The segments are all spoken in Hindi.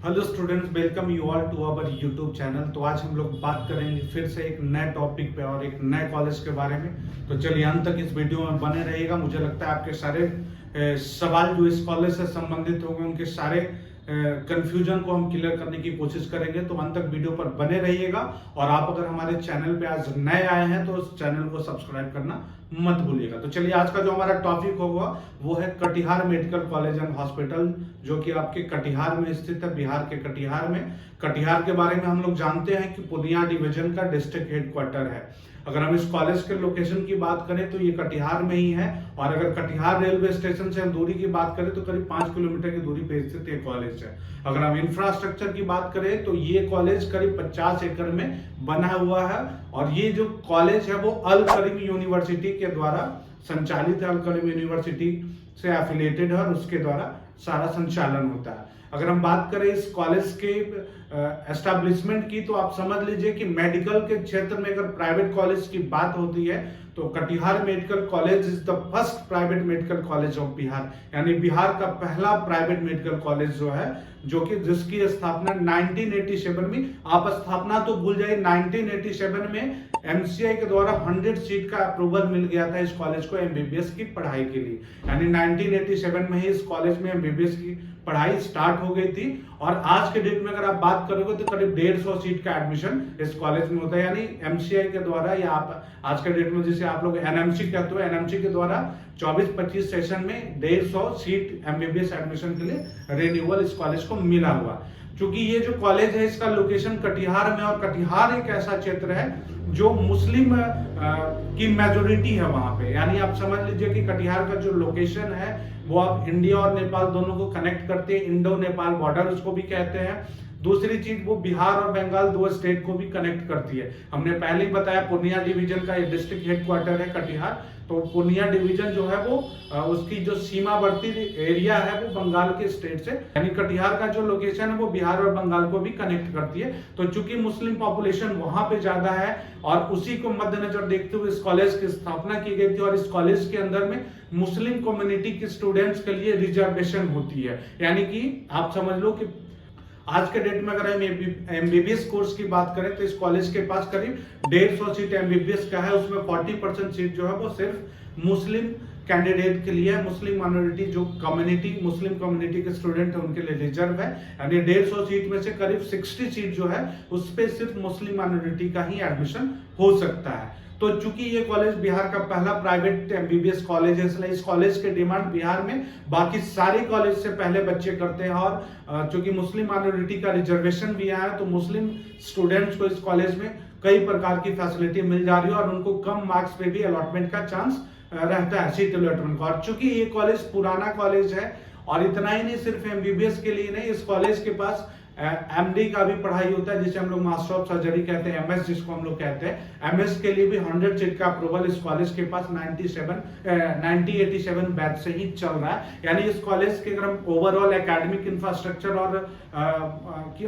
Hello students, welcome you all to our YouTube channel. तो आज हम लोग बात करेंगे फिर से एक नए टॉपिक पे और एक नए कॉलेज के बारे में। तो चलिए अंत तक इस वीडियो में बने रहिएगा। मुझे लगता है आपके सारे सवाल जो इस कॉलेज से संबंधित होंगे उनके सारे कंफ्यूजन को हम क्लियर करने की कोशिश करेंगे। तो अंत तक वीडियो पर बने रहिएगा। और आप अगर हमारे चैनल पे आज नए आए हैं तो उस चैनल को सब्सक्राइब करना मत भूलिएगा। तो चलिए आज का जो हमारा टॉपिक होगा वो है Katihar medical college and hospital, जो कि आपके कटिहार में स्थित है, बिहार के कटिहार में। कटिहार के बारे में हम लोग जानते हैं कि पूर्णिया डिवीजन का डिस्ट्रिक्ट हेडक्वार्टर है। अगर हम इस कॉलेज के लोकेशन की बात करें तो ये कटिहार में ही है। और अगर कटिहार रेलवे स्टेशन से हम दूरी की बात करें तो करीब 5 किलोमीटर की दूरी पे स्थित ये कॉलेज है। अगर हम इंफ्रास्ट्रक्चर की बात करें तो ये कॉलेज करीब 50 एकड़ में बना हुआ है। और ये जो कॉलेज है वो अल करीम यूनिवर्सिटी के द्वारा संचालित है। अल करीम यूनिवर्सिटी से एफिलिएटेड है और उसके द्वारा सारा संचालन होता है। अगर हम बात करें इस कॉलेज के एस्टैब्लिशमेंट की तो आप समझ लीजिए कि मेडिकल के क्षेत्र में अगर प्राइवेट कॉलेज की बात होती है तो Katihar medical college is the first private medical college of Bihar, यानी बिहार का पहला प्राइवेट मेडिकल कॉलेज जो है, जो कि जिसकी स्थापना 1987 में, आप स्थापना तो भूल जाइए, 1987 में एमसीआई के द्वारा 100 सीट का अप्रूवल मिल गया था इस कॉलेज को एमबीबीएस की पढ़ाई के लिए। यानी 1987 में ही इस कॉलेज में एमबीबीएस की पढ़ाई स्टार्ट हो गई थी। और आज के डेट में अगर आप बात करोगे तो करीब 150 सीट का एडमिशन इस कॉलेज में होता है। यानी एमसीआई के द्वारा, या आप आज के डेट में जिसे आप लोग एनएमसी कहते हो, एनएमसी के द्वारा 24-25 सेशन में 150 सीट एमबीबीएस एडमिशन के लिए रिन्यूअल इस कॉलेज को मिला हुआ। क्योंकि ये जो कॉलेज है इसका लोकेशन कटिहार में, और कटिहार एक ऐसा क्षेत्र है जो मुस्लिम की मेजोरिटी है वहां पे। यानी आप समझ लीजिए कि कटिहार का जो लोकेशन है वो आप इंडिया और नेपाल दोनों को कनेक्ट करते हैं, इंडो नेपाल बॉर्डर उसको भी कहते हैं। दूसरी चीज, वो बिहार और बंगाल दो स्टेट को भी कनेक्ट करती है। हमने पहले ही बताया पूर्णिया डिवीजन का ये डिस्ट्रिक्ट हेडक्वार्टर है कटिहार। तो पूर्णिया डिवीजन जो है वो उसकी जो सीमावर्ती एरिया है वो बंगाल के स्टेट से, यानी कटिहार का जो लोकेशन है वो बिहार और बंगाल को भी कनेक्ट करती है। तो चूंकि मुस्लिम पॉपुलेशन वहां पे ज्यादा है और उसी को मद्देनजर देखते हुए इस कॉलेज की स्थापना की गई थी। और इस कॉलेज के अंदर में मुस्लिम कम्युनिटी के स्टूडेंट्स के लिए रिजर्वेशन होती है। यानी कि आप समझ लो कि आज के डेट में अगर हम एमबीबीएस कोर्स की बात करें तो इस कॉलेज के पास करीब 150 सीट एमबीबीएस का है। उसमें 40% सीट जो है वो सिर्फ मुस्लिम कैंडिडेट के लिए है। मुस्लिम माइनॉरिटी जो कम्युनिटी, मुस्लिम कम्युनिटी के स्टूडेंट है उनके लिए रिजर्व है। यानी 150 सीट में से करीब 60 सीट जो है उस पे सिर्फ मुस्लिम माइनॉरिटी का ही एडमिशन हो सकता है। तो चूंकि ये कॉलेज बिहार का पहला प्राइवेट एमबीबीएस कॉलेज है, इसलिए इस कॉलेज के डिमांड बिहार में बाकी सारे कॉलेज से पहले बच्चे करते हैं। और चूंकि मुस्लिम माइनॉरिटी का रिजर्वेशन भी आया है तो मुस्लिम स्टूडेंट्स को इस कॉलेज में कई प्रकार की फैसिलिटी मिल जा रही है और उनको कम मार्क्स पे भी अलॉटमेंट का चांस रहता है, सीट अलॉटमेंट का। और चूंकि ये कॉलेज पुराना कॉलेज है, और इतना ही नहीं, सिर्फ एमबीबीएस के लिए नहीं, इस कॉलेज के पास एमडी का भी पढ़ाई होता है, जिसे हम लोग मास्टर ऑफ सर्जरी कहते हैं, एमएस जिसको हम लोग कहते हैं। एमएस के लिए भी 100 सीट का अप्रूवल इस कॉलेज के पास 1987 बैच से ही चल रहा है। यानी इस कॉलेज के अगर हम ओवरऑल एकेडमिक इंफ्रास्ट्रक्चर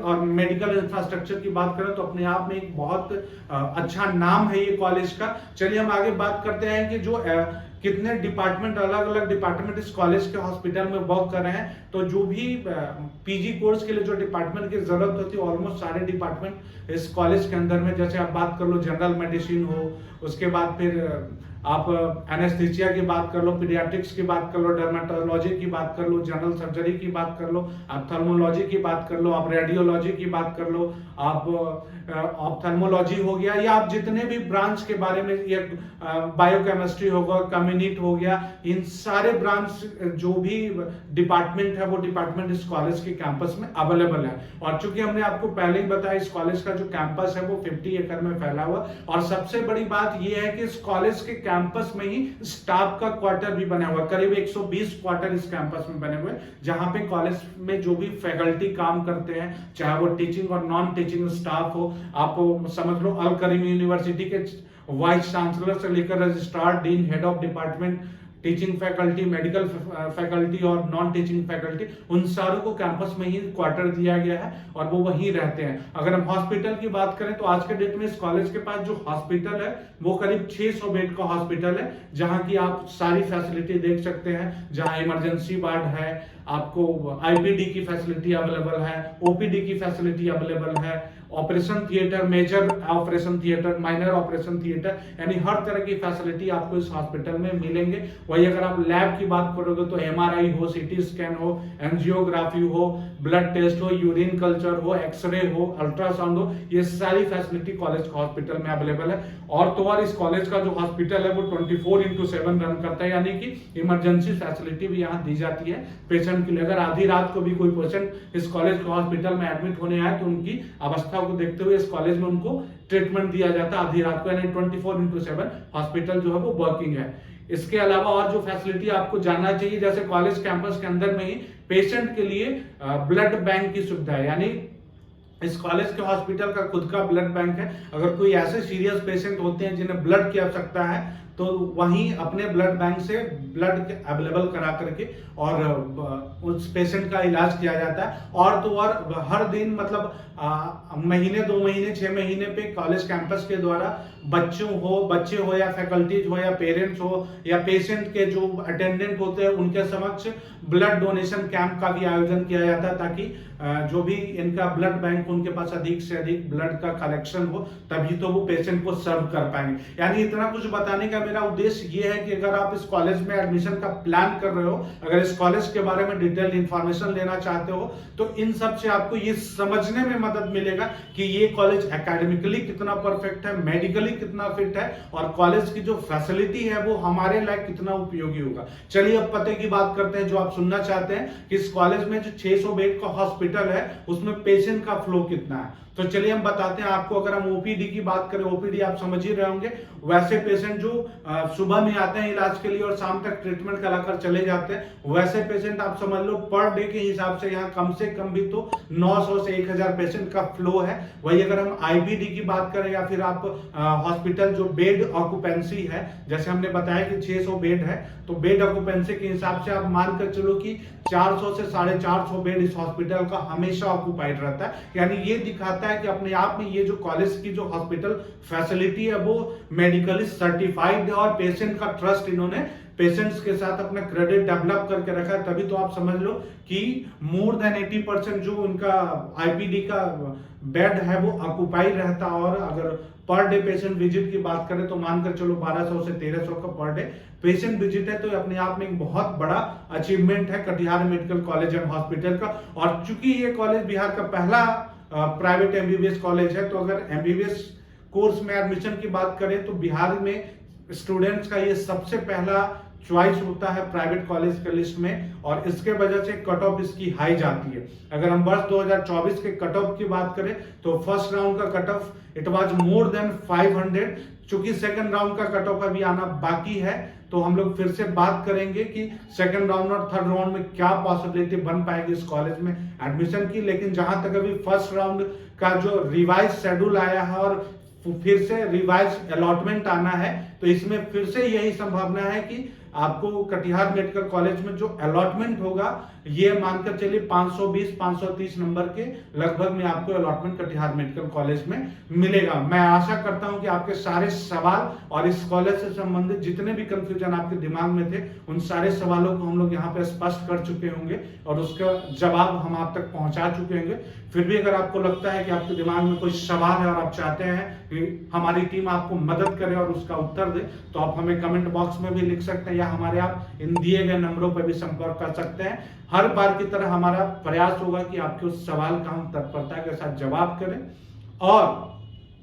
और मेडिकल इंफ्रास्ट्रक्चर की बात करें तो अपने आप में एक बहुत अच्छा नाम है ये कॉलेज का। चलिए हम आगे बात करते हैं कि जो कितने डिपार्टमेंट, अलग अलग डिपार्टमेंट इस कॉलेज के हॉस्पिटल में वर्क कर रहे हैं। तो जो भी पीजी कोर्स के लिए जो डिपार्टमेंट की जरूरत होती है ऑलमोस्ट सारे डिपार्टमेंट इस कॉलेज के अंदर में, जैसे आप बात कर लो जनरल मेडिसिन हो, उसके बाद फिर आप एनेस्थीसिया की बात कर लो, पीडियाट्रिक्स की बात कर लो, डर्मेटोलॉजी की बात कर लो, जनरल सर्जरी की बात कर लो, आप थर्मोलॉजी की बात कर लो, आप रेडियोलॉजी की बात कर लो, आप ऑप्थेल्मोलॉजी हो गया, या आप जितने भी ब्रांच के बारे में, ये बायोकेमिस्ट्री होगा, कम्युनिट हो गया, इन सारे ब्रांच जो भी डिपार्टमेंट है वो डिपार्टमेंट इस कॉलेज के कैंपस में अवेलेबल है। और चूंकि हमने आपको पहले ही बताया इस कॉलेज का जो कैंपस है वो 50 एकड़ में फैला हुआ। और सबसे बड़ी बात यह है कि इस कॉलेज के कैंपस में ही स्टाफ का क्वार्टर भी बना हुआ, करीब 120 क्वार्टर इस कैंपस में बने हुए, जहां पे कॉलेज में जो भी फैकल्टी काम करते हैं, चाहे वो टीचिंग और नॉन टीचिंग स्टाफ हो, आप समझ लो अल करीम यूनिवर्सिटी के वाइस चांसलर से लेकर registrar, dean, head of department, teaching faculty, medical faculty और नॉन टीचिंग फैकल्टी, उन सारों को कैंपस में ही क्वार्टर दिया गया है और वो वहीं रहते हैं। अगर हम हॉस्पिटल की बात करें तो आज के डेट में इस कॉलेज के पास जो हॉस्पिटल है वो करीब 600 बेड का हॉस्पिटल है, जहां की आप सारी फैसिलिटी देख सकते हैं, जहां इमरजेंसी वार्ड है, आपको आईपीडी की फैसिलिटी अवेलेबल है, ओपीडी की फैसिलिटी अवेलेबल है, operation theatre, major operation theatre, minor operation theatre, यानी हर तरह की फैसिलिटी आपको इस हॉस्पिटल में मिलेंगे। वही अगर आप लैब की बात करोगे तो एमआरआई हो, सीटी स्कैन हो, एंजियोग्राफी हो, ब्लड टेस्ट हो, यूरिन कल्चर हो, एक्सरे हो, अल्ट्रासाउंड हो, ये सारी फैसिलिटी कॉलेज हॉस्पिटल में अवेलेबल है। और तो और इस कॉलेज का जो हॉस्पिटल है वो 24/7 रन करता है, यानी कि इमरजेंसी फैसिलिटी भी यहाँ दी जाती है पेशेंट के लिए। अगर आधी रात को भी कोई पेशेंट इस कॉलेज के हॉस्पिटल में एडमिट होने आए तो उनकी अवस्था को देखते हुए इस कॉलेज में उनको ट्रीटमेंट दिया जाता है आधी रात को, यानी 24/7 हॉस्पिटल जो है वो वर्किंग है। इसके अलावा और जो फैसिलिटी आपको जानना चाहिए, जैसे कॉलेज कैंपस के अंदर में ही पेशेंट के लिए ब्लड बैंक की सुविधा है, यानी इस कॉलेज के हॉस्पिटल का खुद का ब्लड बैंक है। अगर कोई ऐसे सीरियस पेशेंट होते हैं जिन्हें ब्लड की आवश्यकता है तो वहीं अपने ब्लड बैंक से ब्लड अवेलेबल करा करके और उस पेशेंट का इलाज किया जाता है। और तो और हर दिन मतलब महीने 2 महीने 6 महीने पे कॉलेज कैंपस के द्वारा बच्चे हो या फैकल्टीज हो या पेरेंट्स हो या पेशेंट के जो अटेंडेंट होते हैं उनके समक्ष ब्लड डोनेशन कैंप का भी आयोजन किया जाता है, ताकि जो भी इनका ब्लड बैंक उनके पास अधिक से अधिक ब्लड का कलेक्शन हो, तभी तो वो पेशेंट को सर्व कर पाएंगे। यानी इतना कुछ बताने का मेरा उद्देश्य ये है कि अगर आप इस कॉलेज में एडमिशन का प्लान कर रहे हो, अगर इस कॉलेज के बारे में डिटेल इंफॉर्मेशन लेना चाहते हो, तो इन सब से आपको ये समझने में मदद मिलेगा कि ये कॉलेज एकेडमिकली कितना परफेक्ट है, मेडिकली कितना फिट है, और कॉलेज की जो फैसिलिटी है वो हमारे लायक कितना उपयोगी होगा। चलिए अब पते की बात करते हैं जो आप सुनना चाहते हैं कि इस कॉलेज में जो 600 बेड का हॉस्पिटल है उसमें पेशेंट का फ्लो कितना है। तो चलिए हम बताते हैं आपको। अगर हम ओपीडी की बात करें, ओपीडी आप समझ ही रहे होंगे, वैसे पेशेंट जो सुबह में आते हैं इलाज के लिए और शाम तक ट्रीटमेंट कराकर चले जाते हैं, वैसे पेशेंट आप समझ लो पर डे के हिसाब से यहाँ कम से कम भी तो 900 से 1000 पेशेंट का फ्लो है। वही अगर हम आईपीडी की बात करें या फिर आप हॉस्पिटल जो बेड ऑक्यूपेंसी है, जैसे हमने बताया कि 600 बेड है, तो बेड ऑक्यूपेंसी के हिसाब से आप मानकर चलो कि 400 से 450 बेड इस हॉस्पिटल का हमेशा ऑक्यूपाइड रहता है। यानी ये दिखाता है कि अपने आप में ये जो कॉलेज की जो हॉस्पिटल फैसिलिटी है वो मेडिकली सर्टिफाइड है और पेशेंट का ट्रस्ट इन्होंने पेशेंट्स के साथ अपना क्रेडिट डेवलप करके रखा है। तभी तो आप समझ लो कि मोर देन 80% जो उनका आईपीडी का बेड है वो ऑक्यूपाइड रहता है। और अगर पर डे पेशेंट विजिट की बात करें तो मानकर चलो 1200 से 1300 का पर डे पेशेंट विजिट है, तो अपने आप में एक बहुत बड़ा अचीवमेंट है Katihar medical college and hospital का। और चूंकि ये कॉलेज बिहार का पहला प्राइवेट एमबीबीएस कॉलेज है, तो अगर एमबीबीएस कोर्स में एडमिशन की बात करें तो बिहार में स्टूडेंट्स का ये सबसे पहला चॉइस होता है प्राइवेट कॉलेज के लिस्ट में, और इसके वजह से कट ऑफ इसकी हाई जाती है। अगर हम वर्ष 2024 के कट ऑफ की बात करें तो फर्स्ट राउंड का cut off it was more than 500। चूंकि सेकंड राउंड का कट ऑफ अभी आना बाकी है, तो हम लोग फिर से बात करेंगे कि सेकंड राउंड और थर्ड राउंड में क्या पॉसिबिलिटी बन पाएगी इस कॉलेज में एडमिशन की। लेकिन जहां तक अभी फर्स्ट राउंड का जो रिवाइज शेड्यूल आया है और फिर से रिवाइज अलॉटमेंट आना है, तो इसमें फिर से यही संभावना है कि आपको कटिहार मेडिकल कॉलेज में जो अलॉटमेंट होगा ये मानकर चलिए 520-530 नंबर के लगभग में आपको अलॉटमेंट कटिहार मेडिकल कॉलेज में मिलेगा। मैं आशा करता हूं कि आपके सारे सवाल और इस कॉलेज से संबंधित जितने भी कंफ्यूजन आपके दिमाग में थे उन सारे सवालों को हम लोग यहाँ पे स्पष्ट कर चुके होंगे और उसका जवाब हम आप तक पहुंचा चुके होंगे। फिर भी अगर आपको लगता है कि आपके दिमाग में कोई सवाल है और आप चाहते हैं कि हमारी टीम आपको मदद करे और उसका उत्तर दे, तो आप हमें कमेंट बॉक्स में भी लिख सकते हैं या हमारे आप इन दिए गए नंबरों पर भी संपर्क कर सकते हैं। हर बार की तरह हमारा प्रयास होगा कि आपके उस सवाल का हम तत्परता के साथ जवाब करें, और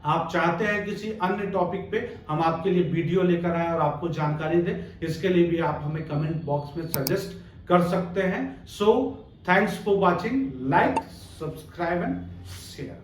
आप चाहते हैं किसी अन्य टॉपिक पे हम आपके लिए वीडियो लेकर आए और आपको जानकारी दें, इसके लिए भी आप हमें कमेंट बॉक्स में सजेस्ट कर सकते हैं। So thanks for watching, like, subscribe and share.